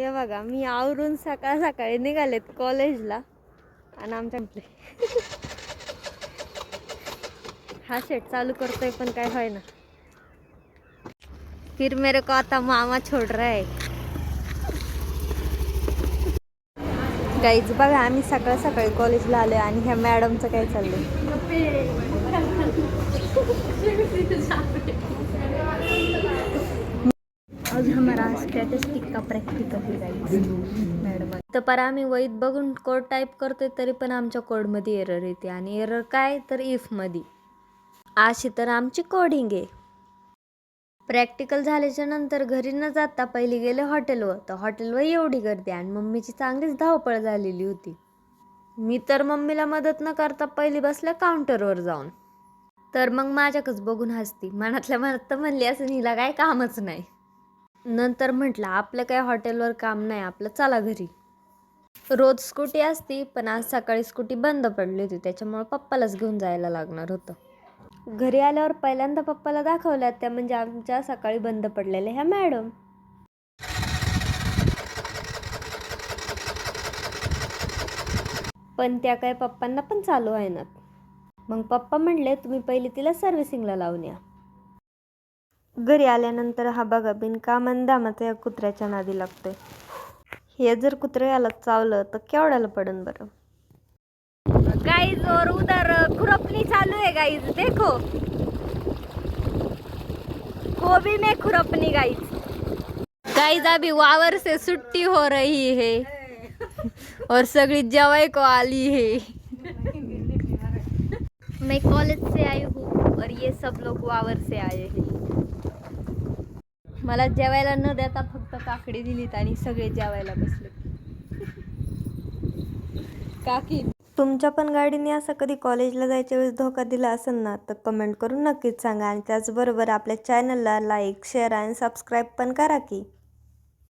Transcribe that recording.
हे बघा, मी आवरून सकाळ सकाळी निघालेत कॉलेजला आणि आमच्या हा सेट चालू करतोय पण काय होय ना. फिर मेरे को आता मामा छोड़ रहा है. गाईज बघा, आम्ही सकाळ सकाळी कॉलेजला आलोय आणि ह्या मॅडमचं काय चाललंय. आज हमारा स्टॅटिस्टिक का प्रॅक्टिकल है गाइस. मॅडम तर पर आम्ही वहीत बघून कोड टाईप करतोय तरी पण आमच्या कोडमध्ये एरर येते. आणि एरर काय तर इफमध्ये. अशी तर आमची कोडिंग आहे. प्रॅक्टिकल झाल्याच्या नंतर घरी न जाता पहिली गेले हॉटेलवर. तर हॉटेलवर एवढी गर्दी आणि मम्मीची चांगलीच धावपळ झालेली होती. मी तर मम्मीला मदत न करता पहिली बसल्या काउंटरवर जाऊन. तर मग माझ्याकच बघून हसती. मनातल्या मनात तर म्हणली असं, हिला काय कामच नाही. नंतर म्हटलं आपलं काय हॉटेलवर काम नाही, आपलं चला घरी. रोज स्कूटी असती पण आज सकाळी स्कूटी बंद पडली होती, त्याच्यामुळे पप्पालाच घेऊन जायला लागणार होतं. घरी आल्यावर पहिल्यांदा पप्पाला दाखवल्या त्या म्हणजे आमच्या सकाळी बंद पडलेल्या ह्या मॅडम. पण त्या काय पप्पांना पण चालू आहे ना. मग पप्पा म्हणले तुम्ही पहिली तिला सर्व्हिसिंगला लावून या. घरी आल्यानंतर हा बघा बिनकामान दामाचा या कुत्र्याच्या नादी लागतोय. हे जर कुत्र्याला चावलं तर केवढ्याला पडन बरं. गाइस और उधर खुरपनी चालू है गाइस, देखो गोभी में खुरपनी गाइस. गाइस अभी वावर से छुट्टी हो रही है और सगळी जवाई को आली है. मैं कॉलेज से आई हूँ और ये सब लोग वावर से आए हैं. मला जेवायला न देता फक्त काकडी दिलीत आणि सगळे जेवायला बसले. काकी तुमच्या पण गाडीने असं कधी कॉलेजला जायच्या वेळेस धोका दिला असेल ना, तर कमेंट करून नक्कीच सांगा. आणि त्याचबरोबर आपल्या चॅनलला लाईक, शेअर आणि सबस्क्राईब पण करा की.